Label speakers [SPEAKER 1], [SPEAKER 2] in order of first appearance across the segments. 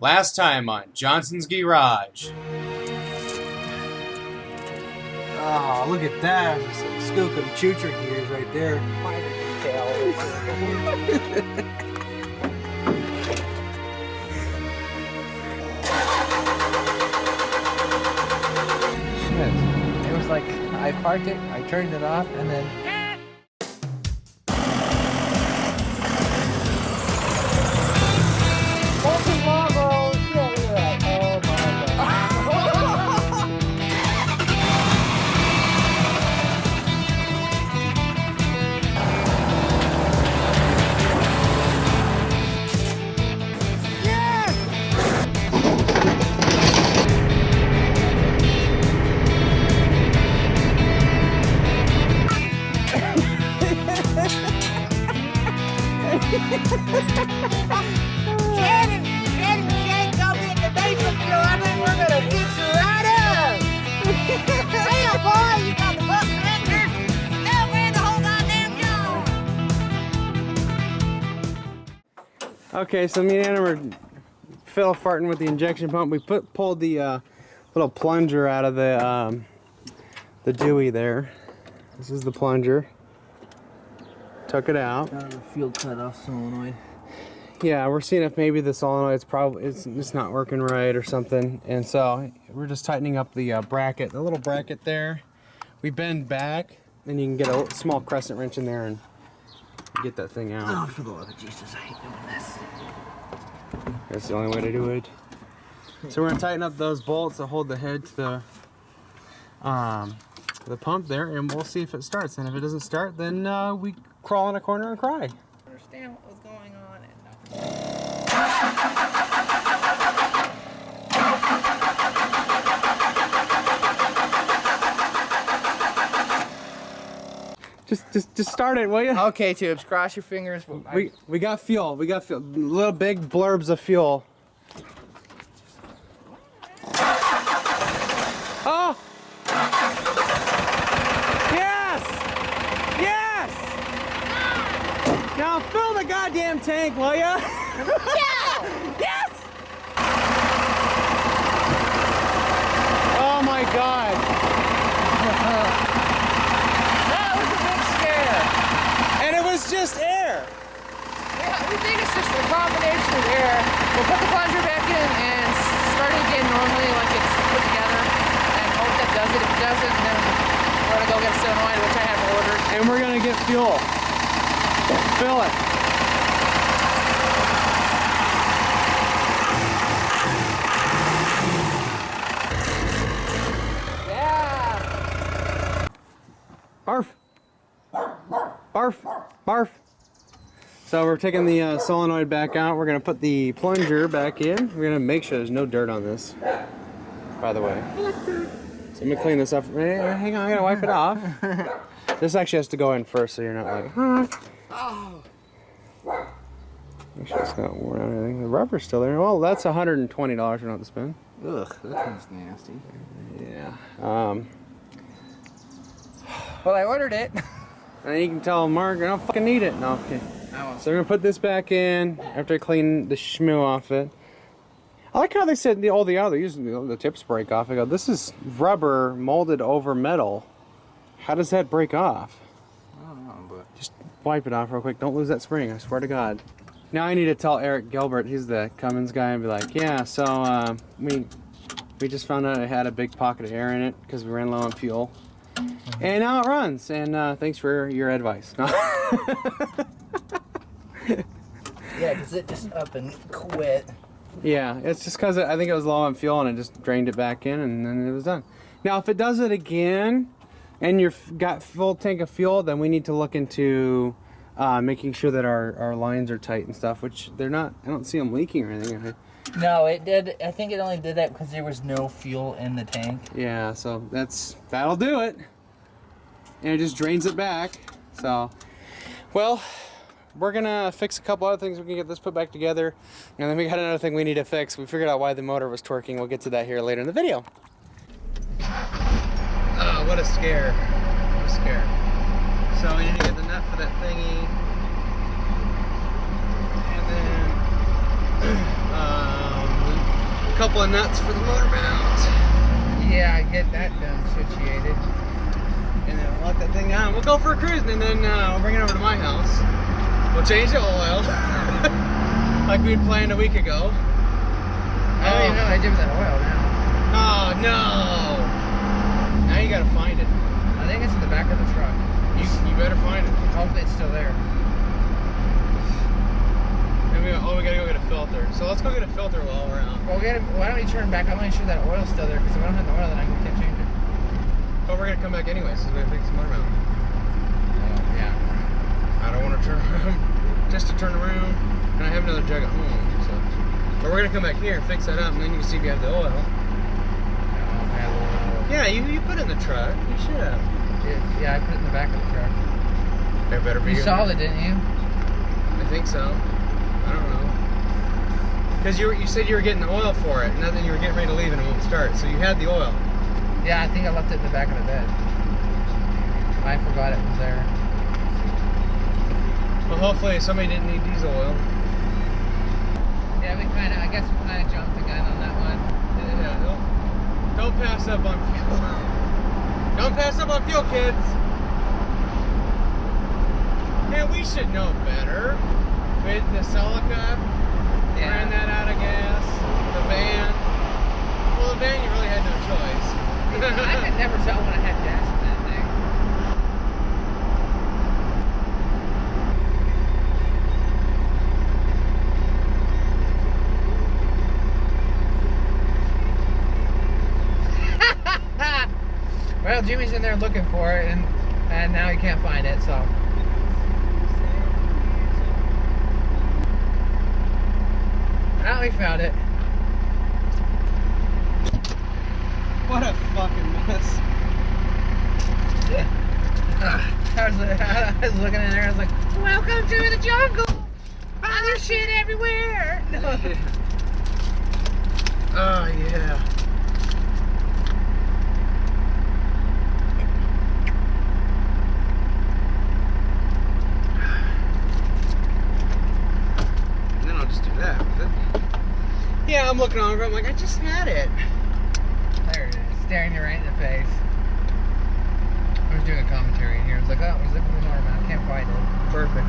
[SPEAKER 1] Last time on Johnson's Garage.
[SPEAKER 2] Oh, look at that. Some Skookum Choocher gears right there. Minor detail. Shit. It was like, I parked it, I turned it off, and then...
[SPEAKER 3] Okay, so me and Anna were fiddle farting with the injection pump. We pulled the little plunger out of the Dewey there. This is the plunger. Took it out.
[SPEAKER 2] Out of the field cutoff solenoid.
[SPEAKER 3] Yeah, we're seeing if maybe the solenoid's probably it's not working right or something, and so we're just tightening up the bracket, the little bracket there. We bend back, and you can get a small crescent wrench in there and get that thing out.
[SPEAKER 2] Oh, for the love of Jesus, I hate doing this.
[SPEAKER 3] That's the only way to do it. So we're gonna tighten up those bolts that hold the head to the pump there, and we'll see if it starts. And if it doesn't start, then we crawl in a corner and cry.
[SPEAKER 4] Understand what was going on and
[SPEAKER 3] Just start it, will you?
[SPEAKER 4] Okay, Tubes, cross your fingers.
[SPEAKER 3] We got fuel. We got fuel. Little big blurbs of fuel. Oh! Yes! Yes! Now fill the goddamn tank, will ya?
[SPEAKER 4] Yeah! Yes!
[SPEAKER 3] Oh my God!
[SPEAKER 4] That was a big scare.
[SPEAKER 3] And it was just air.
[SPEAKER 4] Yeah, we think it's just a combination of air. We'll put the plunger back in and start it again normally like it's put together and hope that does it. If it doesn't, then we're gonna go get a solenoid, which I have ordered.
[SPEAKER 3] And we're gonna get fuel. Fill it.
[SPEAKER 4] Yeah!
[SPEAKER 3] Barf. Barf. Barf. So we're taking the solenoid back out. We're gonna put the plunger back in. We're gonna make sure there's no dirt on this, by the way. So I'm gonna clean this up. Hey, hang on, I gotta wipe it off. This actually has to go in first, so you're not like, huh.
[SPEAKER 4] Oh!
[SPEAKER 3] Make sure it's not worn out or anything. The rubber's still there. Well, that's $120 we don't have to spend.
[SPEAKER 2] Ugh, that thing's nasty.
[SPEAKER 3] Yeah.
[SPEAKER 4] Well, I ordered it.
[SPEAKER 3] And you can tell Mark, I don't fucking need it. No, okay. So we're gonna put this back in after I clean the schmoo off it. I like how they said all the others, the tips break off. I go, this is rubber molded over metal. How does that break off?
[SPEAKER 2] I don't know, but...
[SPEAKER 3] Just wipe it off real quick. Don't lose that spring, I swear to God. Now I need to tell Eric Gilbert, he's the Cummins guy, and be like, yeah, so we just found out it had a big pocket of air in it because we ran low on fuel. And now it runs, and thanks for your advice.
[SPEAKER 2] Yeah, because it just up and quit.
[SPEAKER 3] Yeah, it's just because I think it was low on fuel and I just drained it back in and then it was done. Now, if it does it again and you've got full tank of fuel, then we need to look into making sure that our lines are tight and stuff, which they're not. I don't see them leaking or anything.
[SPEAKER 2] No, it did. I think it only did that because there was no fuel in the tank.
[SPEAKER 3] Yeah, so that'll do it. And it just drains it back. So, well, we're gonna fix a couple other things. We can get this put back together, and then we got another thing we need to fix. We figured out why the motor was twerking. We'll get to that here later in the video. Oh, what a scare! What a scare! So we need to get the nut for that thingy, and then a couple of nuts for the motor mount.
[SPEAKER 4] Yeah, get that done situated.
[SPEAKER 3] And then we'll let that thing down. We'll go for a cruise, and then we'll bring it over to my house. We'll change the oil, like we had planned a week ago.
[SPEAKER 4] I don't even know what I did with that oil now.
[SPEAKER 3] Oh no! Now you gotta find it.
[SPEAKER 4] I think it's in the back of the truck.
[SPEAKER 3] You better find it.
[SPEAKER 4] Hopefully it's still there.
[SPEAKER 3] And we gotta go get a filter. So let's go get a filter while we're out.
[SPEAKER 4] Well, why don't we turn back? I'm not sure that oil's still there, because if I don't have the oil, then I can't change it.
[SPEAKER 3] But we're gonna come back anyway, so we gotta fix the motor mount.
[SPEAKER 4] Yeah.
[SPEAKER 3] I don't want to turn around, just to turn around. And I have another jug at home, so. But we're gonna come back here, fix that up, and then you can see if you have the oil. Yeah, you put it in the truck. You should have.
[SPEAKER 4] Yeah, I put it in the back of the truck.
[SPEAKER 3] There better be.
[SPEAKER 4] You saw it, didn't you?
[SPEAKER 3] I think so. I don't know. Because you said you were getting the oil for it, and then you were getting ready to leave and it won't start. So you had the oil.
[SPEAKER 4] Yeah, I think I left it in the back of the bed. I forgot it was there.
[SPEAKER 3] Well, hopefully somebody didn't need diesel oil.
[SPEAKER 4] Yeah, I guess we kind of jumped the gun on that one.
[SPEAKER 3] Yeah, don't pass up on fuel. Don't pass up on fuel, kids. Man, we should know better. With the Celica, ran that out of gas. The van. Well, the van, you really had no choice.
[SPEAKER 4] I could never tell when I had gas in that thing. Well, Jimmy's in there looking for it, and now he can't find it, so. Well, we found it.
[SPEAKER 3] What a fucking mess.
[SPEAKER 4] I was looking in there, I was like, welcome to the jungle! There's shit everywhere!
[SPEAKER 3] Oh, yeah. And then I'll just do that with it. Yeah, I'm looking over, I'm like, I just had it.
[SPEAKER 4] There it is, staring you right in the face. I was doing a commentary in here. I was like, oh, he's looking for the motor mount. Can't find it.
[SPEAKER 3] Perfect.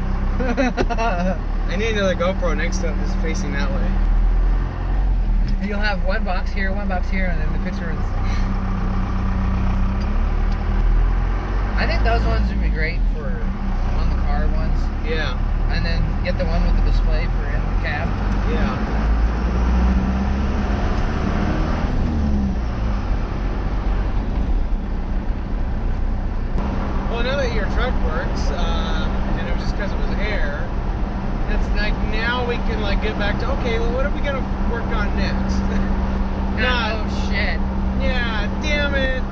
[SPEAKER 3] I need another GoPro next to it that's facing that way.
[SPEAKER 4] You'll have one box here, and then the picture is. I think those ones would be great for on the car ones.
[SPEAKER 3] Yeah.
[SPEAKER 4] And then get the one with the display for in the cab.
[SPEAKER 3] Yeah. Well, now that your truck works, and it was just because it was air, it's like now we can like get back to, okay, well, what are we gonna work on next?
[SPEAKER 4] Oh shit.
[SPEAKER 3] Yeah, damn it.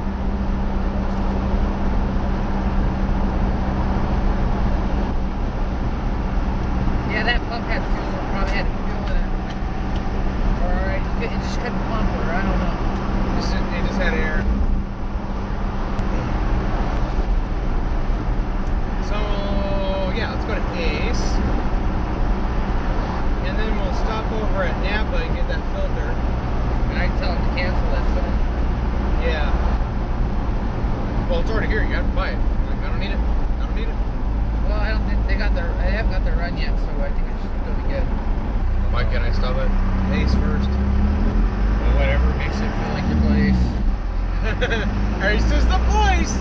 [SPEAKER 4] Yeah, that pump had fuel, probably had fuel in it. Or it just couldn't pump or I don't know.
[SPEAKER 3] It just had air. So, yeah, let's go to Ace. And then we'll stop over at Napa and get that filter.
[SPEAKER 4] And I can tell them to cancel that film.
[SPEAKER 3] Yeah. Well, it's already here. You have to buy it. I'm like, I don't need it. I don't need it.
[SPEAKER 4] Well, I don't think they haven't got their run yet, so I think it should still be good.
[SPEAKER 3] Why can't I stop at Ace first?
[SPEAKER 4] Well, whatever makes it feel like your place.
[SPEAKER 3] Ace is the place!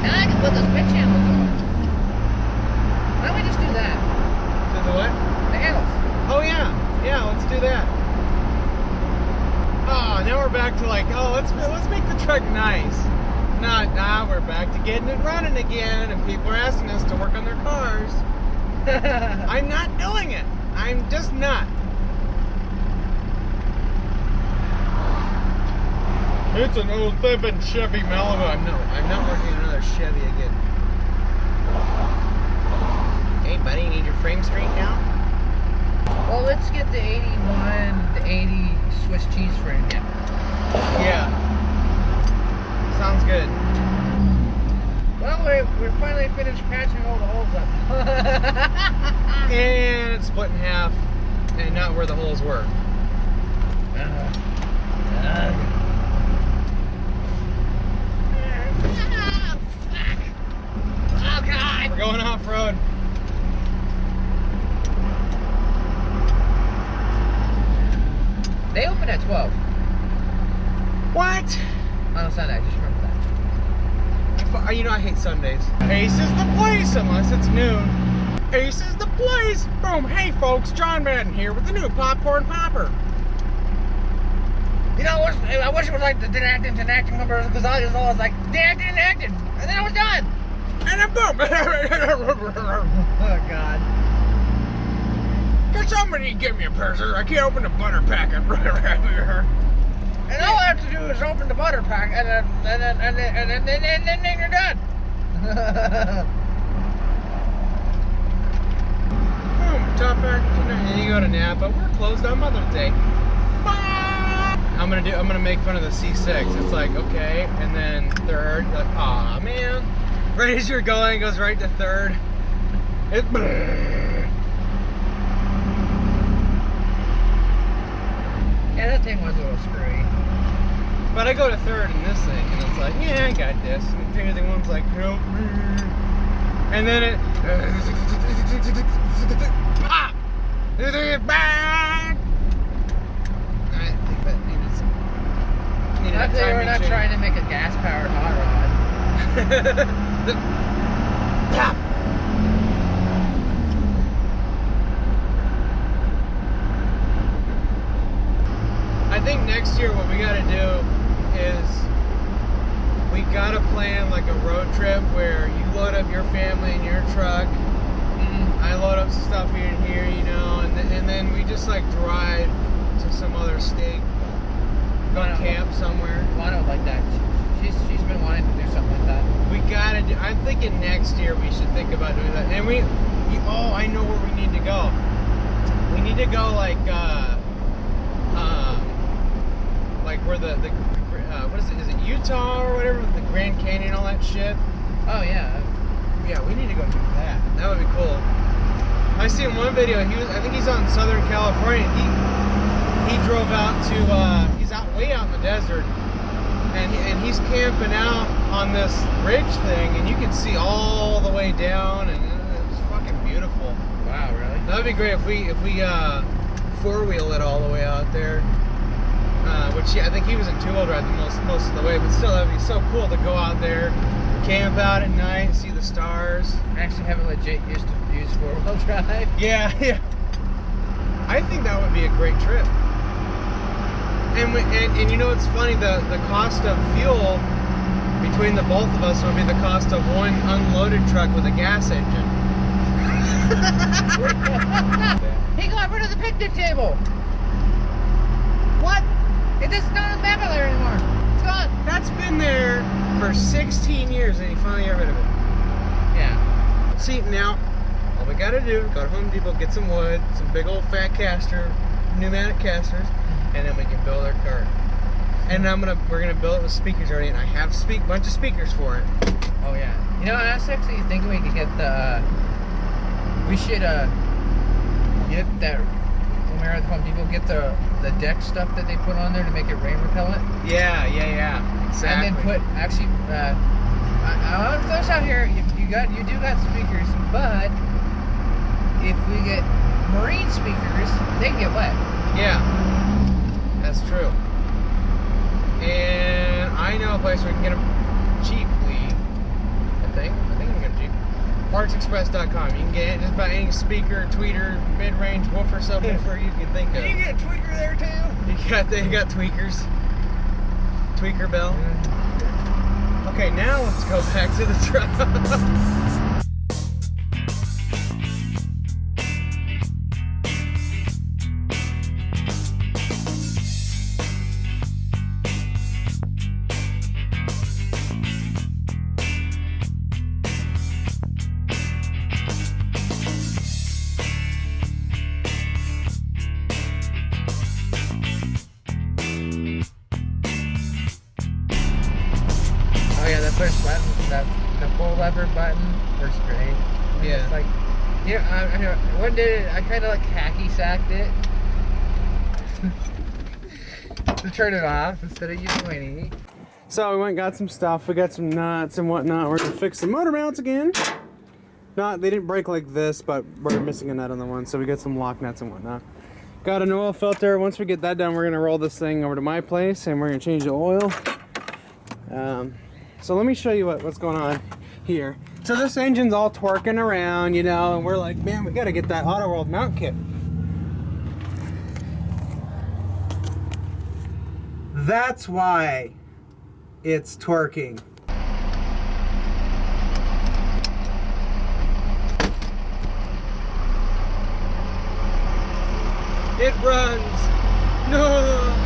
[SPEAKER 4] And I can put those pit channels on. Why don't we just do that?
[SPEAKER 3] To the what?
[SPEAKER 4] The handles.
[SPEAKER 3] Oh, yeah. Yeah, let's do that. Oh, now we're back to like, oh, let's make the truck nice. Now we're back to getting it running again, and people are asking us to work on their cars. I'm not doing it. I'm just not. It's an 07 Chevy Malibu. I'm not working on another Chevy again. Hey, buddy, need your frame straightened out?
[SPEAKER 4] Well, let's get the 81, the 80 Swiss cheese frame in.
[SPEAKER 3] Yeah. Sounds good.
[SPEAKER 4] Well, we're finally finished patching all the holes up.
[SPEAKER 3] And it's split in half, and not where the holes were.
[SPEAKER 4] Oh God!
[SPEAKER 3] We're going off-road.
[SPEAKER 4] They open at 12
[SPEAKER 3] What?
[SPEAKER 4] on a Sunday. Just remember that.
[SPEAKER 3] You know I hate Sundays. Ace is the place unless it's noon. Ace is the place. Boom. Hey folks, John Madden here with the new popcorn popper.
[SPEAKER 4] You know, I wish it was like the acting numbers because I was always like, acting, and then I was done.
[SPEAKER 3] And then boom.
[SPEAKER 4] Oh God.
[SPEAKER 3] Can somebody give me a purser? I can't open the butter packet.
[SPEAKER 4] And all I have to do is open the butter pack, and then you're done.
[SPEAKER 3] Boom, top act, and you go to Napa. We're closed on Mother's Day. Bye. I'm gonna make fun of the C6. It's like okay, and then third. You're like, aw man. Right as you're going, it goes right to third.
[SPEAKER 4] Yeah, that thing was a little screwy.
[SPEAKER 3] But I go to third in this thing, and it's like, yeah, I got this. And the other one's like, nope. And then it, pop! Bang! I think that needed some.
[SPEAKER 4] They were not trying to make a gas-powered hot rod.
[SPEAKER 3] Pop! I think next year what we gotta do is we gotta plan like a road trip where you load up your family in your truck, I load up some stuff here and here, you know, and then we just like drive to some other state, go camp somewhere.
[SPEAKER 4] Lana would like that. She's been wanting to do something like that.
[SPEAKER 3] We gotta do. I'm thinking next year we should think about doing that. And oh, I know where we need to go. We need to go like where the what is it? Is it Utah or whatever? The Grand Canyon, all that shit.
[SPEAKER 4] Oh yeah.
[SPEAKER 3] Yeah, we need to go do that. That would be cool. I seen one video. I think he's out in Southern California. He drove out to. He's way out in the desert, and he's camping out on this ridge thing, and you can see all the way down, and it's fucking beautiful.
[SPEAKER 4] Wow, really?
[SPEAKER 3] That'd be great if we four-wheel it all the way out there. Which I think he was in two-wheel drive most of the way, but still that'd be so cool to go out there, camp out at night, see the stars.
[SPEAKER 4] I actually haven't legit use four-wheel drive.
[SPEAKER 3] Yeah. I think that would be a great trip. And you know what's funny? The cost of fuel between the both of us would be the cost of one unloaded truck with a gas engine.
[SPEAKER 4] He got rid of the picnic table. What? It doesn't not back there anymore. It's gone.
[SPEAKER 3] That's been there for 16 years and he finally got rid of it.
[SPEAKER 4] Yeah.
[SPEAKER 3] See, now, all we gotta do, go to Home Depot, get some wood, some big old fat pneumatic casters, and then we can build our car. And we're gonna build it with speakers already, and I have a bunch of speakers for it.
[SPEAKER 4] Oh yeah. You know, I was actually thinking we could get we should get that, when we're at Home Depot, get the deck stuff that they put on there to make it rain repellent.
[SPEAKER 3] Yeah, exactly.
[SPEAKER 4] And then put, actually, I want to throw this out here, you do got speakers, but if we get marine speakers, they can get wet.
[SPEAKER 3] Yeah, that's true. And I know a place where we can get them cheaply. I think we can get them cheap. PartsExpress.com. You can get just about any speaker, tweeter, mid-range woofer, subwoofer you can think of.
[SPEAKER 4] You get a tweaker there too?
[SPEAKER 3] You got tweakers. Tweaker bell. Okay, now let's go back to the truck.
[SPEAKER 4] Push button, the full lever button works great.
[SPEAKER 3] Yeah.
[SPEAKER 4] It's like, one day I kind of like hacky sacked it.
[SPEAKER 2] to turn it off instead of you pointing.
[SPEAKER 3] So we went and got some stuff. We got some nuts and whatnot. We're gonna fix the motor mounts again. They didn't break like this, but we're missing a nut on the one, so we got some lock nuts and whatnot. Got an oil filter. Once we get that done, we're gonna roll this thing over to my place and we're gonna change the oil. So let me show you what's going on here. So this engine's all twerking around, you know, and we're like, man, we gotta get that Auto World mount kit. That's why it's twerking. It runs. No.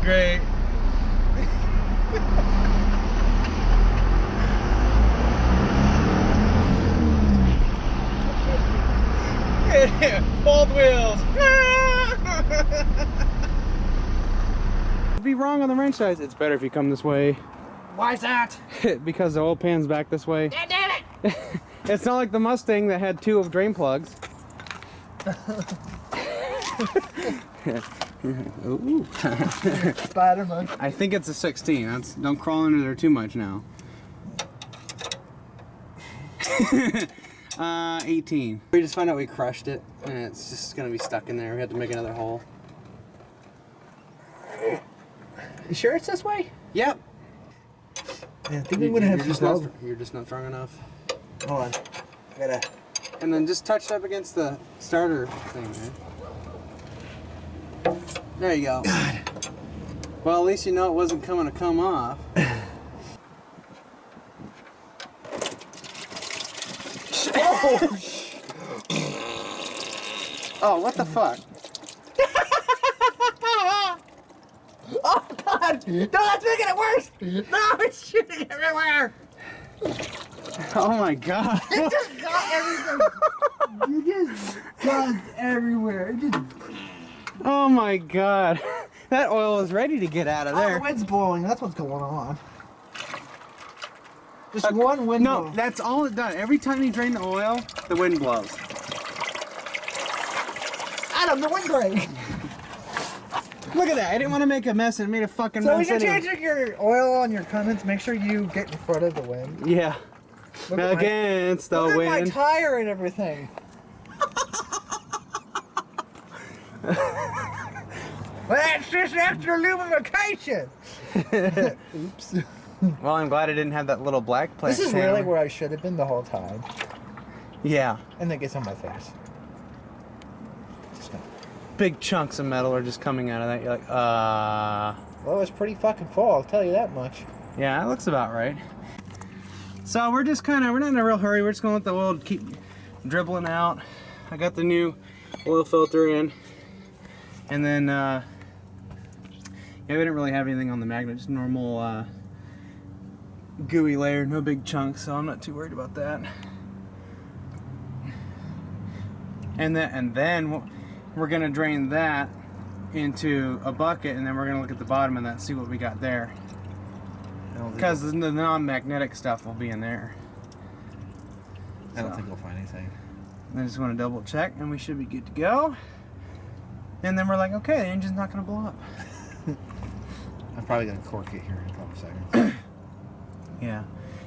[SPEAKER 3] Great. Both wheels. Be wrong on the wrench size. It's better if you come this way.
[SPEAKER 2] Why's that?
[SPEAKER 3] Because the oil pan's back this way.
[SPEAKER 4] God damn it!
[SPEAKER 3] It's not like the Mustang that had 2 drain plugs. Ooh.
[SPEAKER 2] Spider-Man.
[SPEAKER 3] I think it's a 16. Don't crawl under there too much now. 18. We just found out we crushed it, and it's just gonna be stuck in there. We had to make another hole.
[SPEAKER 2] You sure it's this way?
[SPEAKER 3] Yep.
[SPEAKER 2] Yeah, I think we would have
[SPEAKER 3] You're just not strong enough.
[SPEAKER 2] Hold on. I gotta.
[SPEAKER 3] And then just touch it up against the starter thing, man. There you go. God. Well, at least you know it wasn't coming to come off. Oh, what the fuck?
[SPEAKER 2] Oh God! No, that's making it worse! No, it's shooting everywhere!
[SPEAKER 3] Oh my God!
[SPEAKER 2] It just got everything! You just got everywhere. It just...
[SPEAKER 3] Oh my God! That oil is ready to get out of there.
[SPEAKER 2] Oh, the wind's blowing. That's what's going on. Just one wind.
[SPEAKER 3] No,
[SPEAKER 2] blow.
[SPEAKER 3] that's all it does. Every time you drain the oil, the wind blows.
[SPEAKER 2] Adam, the wind break.
[SPEAKER 3] Look at that. I didn't want to make a mess and made a fucking
[SPEAKER 2] So
[SPEAKER 3] mess
[SPEAKER 2] when you're
[SPEAKER 3] anyway.
[SPEAKER 2] changing your oil on your Cummins, make sure you get in front of the wind.
[SPEAKER 3] Yeah.
[SPEAKER 2] Look at
[SPEAKER 3] Against the
[SPEAKER 2] look
[SPEAKER 3] wind.
[SPEAKER 2] at my tire and everything. That's just extra lubrication. Oops.
[SPEAKER 3] Well, I'm glad I didn't have that little black plate.
[SPEAKER 2] This is really where I should have been the whole time.
[SPEAKER 3] Yeah.
[SPEAKER 2] And then it gets on my face.
[SPEAKER 3] Big chunks of metal are just coming out of that. You're like,
[SPEAKER 2] Well, it's pretty fucking full, I'll tell you that much.
[SPEAKER 3] Yeah, that looks about right. So we're just we're not in a real hurry. We're just gonna let the oil keep dribbling out. I got the new oil filter in. And then, yeah, we didn't really have anything on the magnet, just normal gooey layer, no big chunks, so I'm not too worried about that. And then we're gonna drain that into a bucket, and then we're gonna look at the bottom of that and see what we got there. Because the non-magnetic stuff will be in there.
[SPEAKER 2] I don't think we'll find anything.
[SPEAKER 3] I just want to double check, and we should be good to go. And then we're like, okay, the engine's not gonna blow up.
[SPEAKER 2] I'm probably gonna cork it here in a couple seconds.
[SPEAKER 3] Yeah.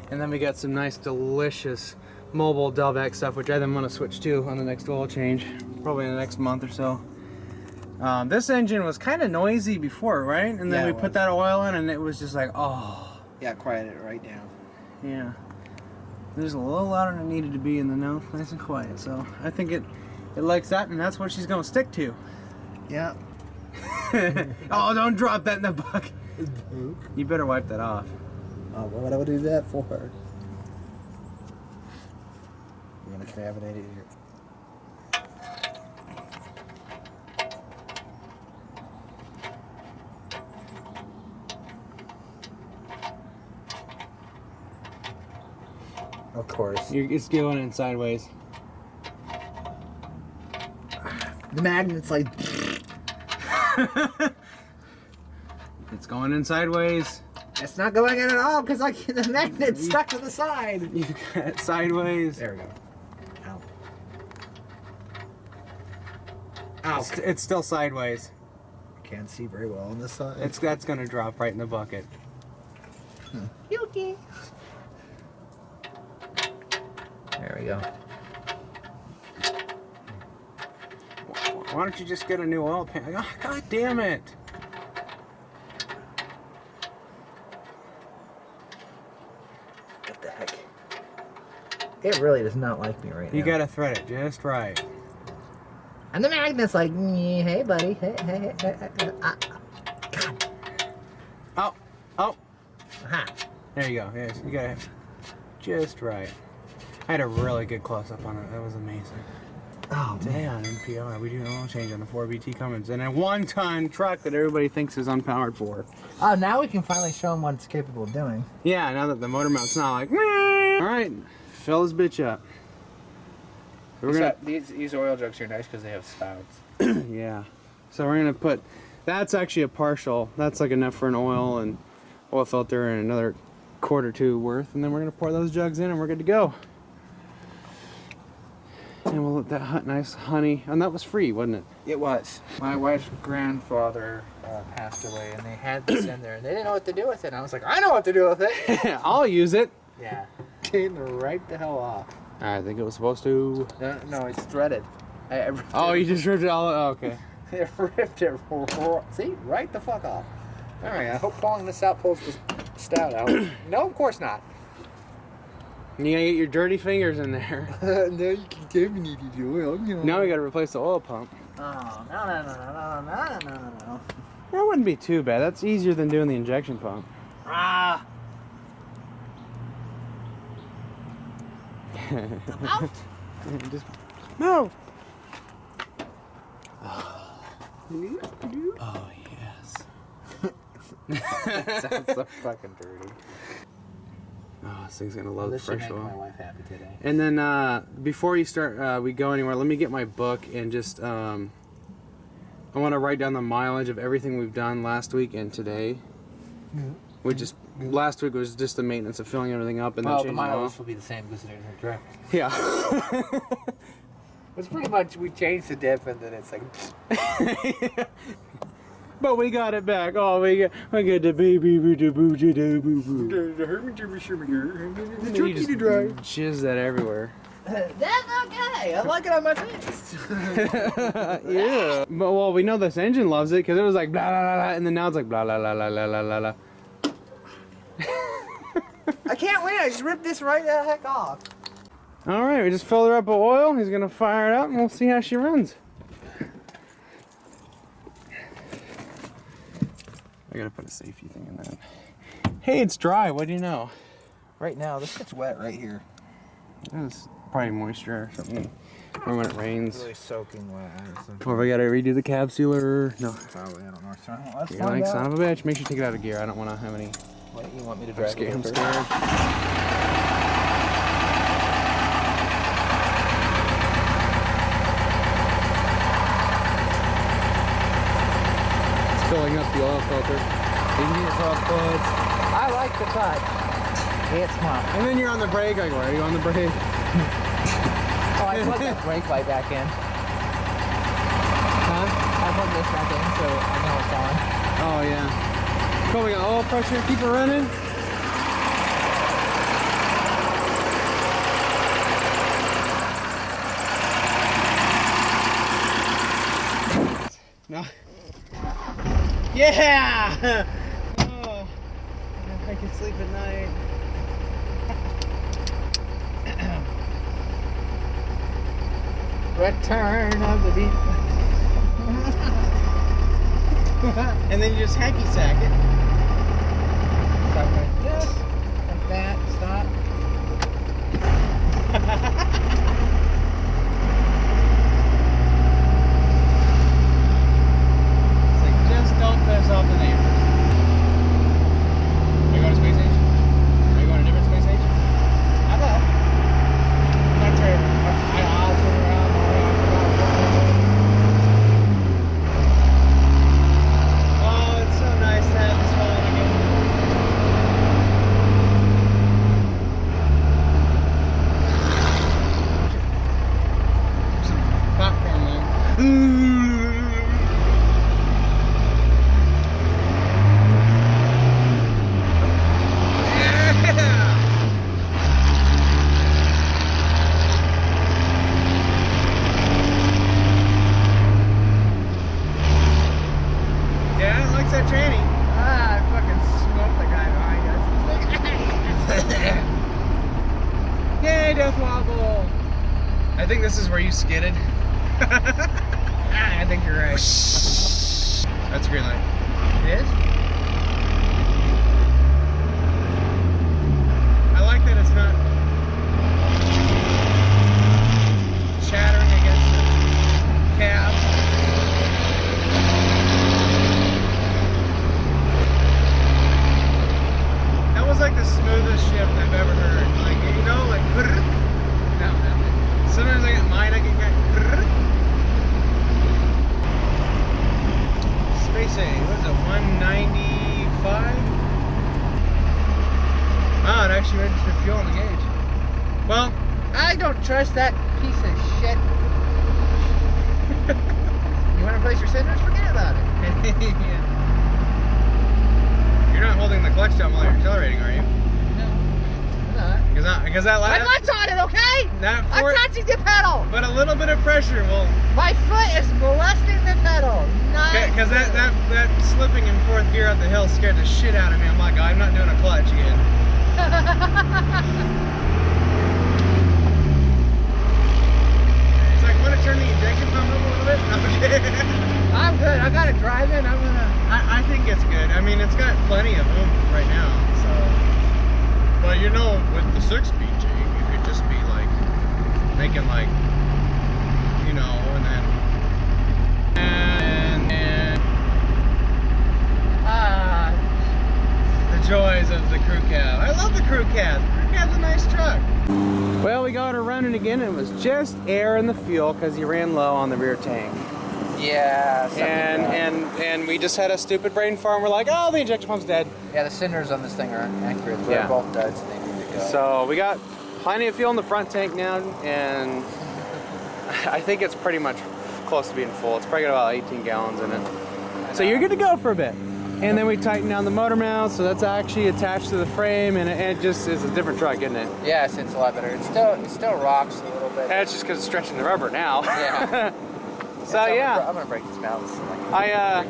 [SPEAKER 3] And then we got some nice, delicious mobile Delvac stuff, which I then want to switch to on the next oil change, probably in the next month or so. This engine was kind of noisy before, right? And then we put that oil in, and it was just like, oh.
[SPEAKER 2] Yeah, quiet it right down.
[SPEAKER 3] Yeah. There's a little louder than it needed to be, and then now it's nice and quiet. So I think it likes that, and that's what she's gonna stick to.
[SPEAKER 2] Yeah.
[SPEAKER 3] Oh, don't drop that in the bucket. You better wipe that off.
[SPEAKER 2] Oh, what would I do that for? You're gonna contaminate it here. Of course.
[SPEAKER 3] It's going in sideways.
[SPEAKER 2] The magnet's like...
[SPEAKER 3] It's going in sideways.
[SPEAKER 2] It's not going in at all because like the magnet's stuck to the side.
[SPEAKER 3] You got it sideways.
[SPEAKER 2] There we go. Ow. Ow.
[SPEAKER 3] It's still sideways.
[SPEAKER 2] Can't see very well on this side.
[SPEAKER 3] That's gonna drop right in the bucket.
[SPEAKER 2] Yuki. There we go.
[SPEAKER 3] Why don't you just get a new oil pan? Oh, God damn it!
[SPEAKER 2] What the heck? It really does not like me right now.
[SPEAKER 3] You gotta thread it just right.
[SPEAKER 2] And the magnet's like, hey buddy, hey. God.
[SPEAKER 3] Oh!
[SPEAKER 2] Aha.
[SPEAKER 3] There you go. Yes, you got it just right. I had a really good close-up on it. That was amazing.
[SPEAKER 2] Oh,
[SPEAKER 3] Today on NPR, we do an oil change on the 4BT Cummins and a one-ton truck that everybody thinks is unpowered for.
[SPEAKER 2] Oh, now we can finally show them what it's capable of doing.
[SPEAKER 3] Yeah, now that the motor mount's not like, meh. All right, fill this bitch up. So we're gonna,
[SPEAKER 4] These oil jugs are nice because they have spouts.
[SPEAKER 3] yeah. So we're gonna put, that's actually a partial. That's like enough for an oil and oil filter and another quart or two worth. And then we're gonna pour those jugs in and we're good to go. And we'll let that nice honey, and that was free, wasn't it?
[SPEAKER 2] It was. My wife's grandfather passed away, and they had this in there, and they didn't know what to do with it. And I was like, I know what to do with it.
[SPEAKER 3] I'll use it.
[SPEAKER 2] Yeah. Came right the hell off.
[SPEAKER 3] I think it was supposed to.
[SPEAKER 2] No, it's threaded.
[SPEAKER 3] Oh, you just ripped it all. Oh, okay.
[SPEAKER 2] It ripped it. See, right the fuck off. All right. I hope pulling this out pulls the stout out. No, of course not.
[SPEAKER 3] You gotta get your dirty fingers in there.
[SPEAKER 2] No, you can contaminate the oil. You know.
[SPEAKER 3] Now we gotta replace the oil pump.
[SPEAKER 2] Oh, no.
[SPEAKER 3] That wouldn't be too bad. That's easier than doing the injection pump.
[SPEAKER 2] Ah. Out.
[SPEAKER 3] Just no. Oh yes.
[SPEAKER 2] That sounds so fucking dirty.
[SPEAKER 3] Oh, this thing's gonna love the fresh
[SPEAKER 2] This should make my
[SPEAKER 3] oil.
[SPEAKER 2] wife happy today.
[SPEAKER 3] And then before you start, we go anywhere. Let me get my book and just I want to write down the mileage of everything we've done last week and today. We just last week was just the maintenance of filling everything up and then
[SPEAKER 2] Well, the
[SPEAKER 3] changing the oil.
[SPEAKER 2] mileage will be the same because there's no drift.
[SPEAKER 3] Yeah.
[SPEAKER 2] It's pretty much we changed the dip and then it's like.
[SPEAKER 3] But we got it back. Oh, we got the baby with the boo boo boo boo.
[SPEAKER 2] The
[SPEAKER 3] You just jizz that everywhere.
[SPEAKER 2] That's okay. I like it on my face.
[SPEAKER 3] Yeah. But well, we know this engine loves it because it was like blah blah blah, blah and then now it's like blah blah blah blah blah blah blah.
[SPEAKER 2] I can't wait. I just ripped this right the heck off.
[SPEAKER 3] All right, we just filled her up with oil. He's gonna fire it up and we'll see how she runs. I gotta put a safety thing in that. Hey, it's dry. What do you know?
[SPEAKER 2] Right now, this gets wet right here.
[SPEAKER 3] It's probably moisture or something. Or when it rains.
[SPEAKER 2] Really soaking wet.
[SPEAKER 3] Or we gotta redo the cab sealer. No.
[SPEAKER 2] Probably. I don't know. So let's
[SPEAKER 3] You're
[SPEAKER 2] find
[SPEAKER 3] like,
[SPEAKER 2] out.
[SPEAKER 3] son of a bitch. Make sure you take it out of gear. I don't want to have any.
[SPEAKER 2] What, you want me to
[SPEAKER 3] I'm
[SPEAKER 2] drag
[SPEAKER 3] scared.
[SPEAKER 2] it
[SPEAKER 3] I'm
[SPEAKER 2] first?
[SPEAKER 3] scared. It's filling up the oil filter. You can get off buds.
[SPEAKER 2] I like the cut. It's smart.
[SPEAKER 3] And then you're on the brake. Like, why are you on the brake?
[SPEAKER 2] Oh, I put that brake light back in.
[SPEAKER 3] Huh?
[SPEAKER 2] I put this back in so I know it's on.
[SPEAKER 3] Oh, yeah. Cool, we got oil pressure. Keep it running. Yeah! Oh, I can sleep at night.
[SPEAKER 2] Return of the beat.
[SPEAKER 3] And then you just hacky sack it.
[SPEAKER 2] Stop like this, like that, stop.
[SPEAKER 3] It's like, just don't piss off the neighbors. Are you going to space age? Are you going to different space age?
[SPEAKER 2] I know. That's right. I'll turn around.
[SPEAKER 3] Oh, it's so nice to have this phone again. Some popcorn though. Yeah, it likes that tranny.
[SPEAKER 2] I fucking smoked the guy behind us.
[SPEAKER 3] Yay, Death Wobble! I think this is where you skidded.
[SPEAKER 2] I think you're right.
[SPEAKER 3] That's green light.
[SPEAKER 2] It is?
[SPEAKER 3] I like that it's not chattering against the cab. That was like the smoothest shift I've ever heard. Like, you know, like,
[SPEAKER 2] No.
[SPEAKER 3] sometimes I get mine, I get Space A, what is it, 195? Oh, it actually registered fuel on the gauge. Well,
[SPEAKER 2] I don't trust that piece of shit. You want to replace your cinders? Forget about it.
[SPEAKER 3] yeah. You're not holding the clutch down while you're accelerating, are you?
[SPEAKER 2] No, I'm not.
[SPEAKER 3] Because that
[SPEAKER 2] My
[SPEAKER 3] last,
[SPEAKER 2] foot's on it, okay?
[SPEAKER 3] that
[SPEAKER 2] I'm
[SPEAKER 3] force,
[SPEAKER 2] touching the pedal.
[SPEAKER 3] but a little bit of pressure will,
[SPEAKER 2] My foot is molesting the pedal.
[SPEAKER 3] because that slipping in fourth gear up the hill scared the shit out of me. I'm like, I'm not doing a clutch again. It's like, want to turn the injection pump up a little bit? Okay.
[SPEAKER 2] I'm good. I got it driving. I'm gonna.
[SPEAKER 3] I think it's good. I mean, it's got plenty of oomph right now, so. But you know, with the 6-speed Jeep, you could just be like, making like, you know, and then, the joys of the crew cab. I love the crew cab. The crew cab's a nice truck. Well, we got her running again. It was just air in the fuel because you ran low on the rear tank.
[SPEAKER 2] Yeah.
[SPEAKER 3] And we just had a stupid brain fart. We're like, oh, the injection pump's dead.
[SPEAKER 2] Yeah, the cinders on this thing are accurate. They're
[SPEAKER 3] Yeah.
[SPEAKER 2] both dead, so they need to go.
[SPEAKER 3] So we got plenty of fuel in the front tank now, and I think it's pretty much close to being full. It's probably got about 18 gallons in it. So you're good to go for a bit. And then we tighten down the motor mount, so that's actually attached to the frame, and it just is a different truck, isn't it?
[SPEAKER 2] Yeah, it's a lot better. It still rocks a little bit.
[SPEAKER 3] And it's just because it's stretching the rubber now.
[SPEAKER 2] Yeah.
[SPEAKER 3] So yeah,
[SPEAKER 2] I'm gonna break this mount.
[SPEAKER 3] I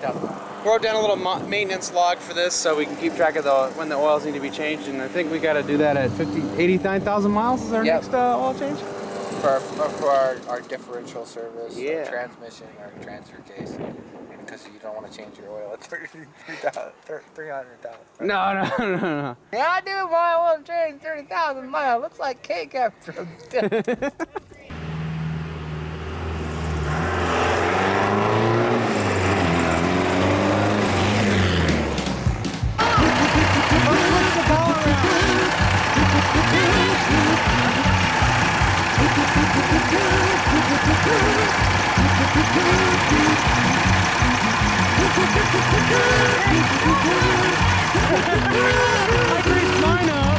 [SPEAKER 3] wrote down a little maintenance log for this so we can keep track of when the oils need to be changed, and I think we got to do that at 89,000 miles is our next oil change.
[SPEAKER 2] For our differential service,
[SPEAKER 3] Yeah.
[SPEAKER 2] our transmission, our transfer case, because you don't want to change your oil at 300,000.
[SPEAKER 3] No.
[SPEAKER 2] Yeah, I do my oil change 30,000 miles. Looks like cake after a day.
[SPEAKER 3] I greased mine up.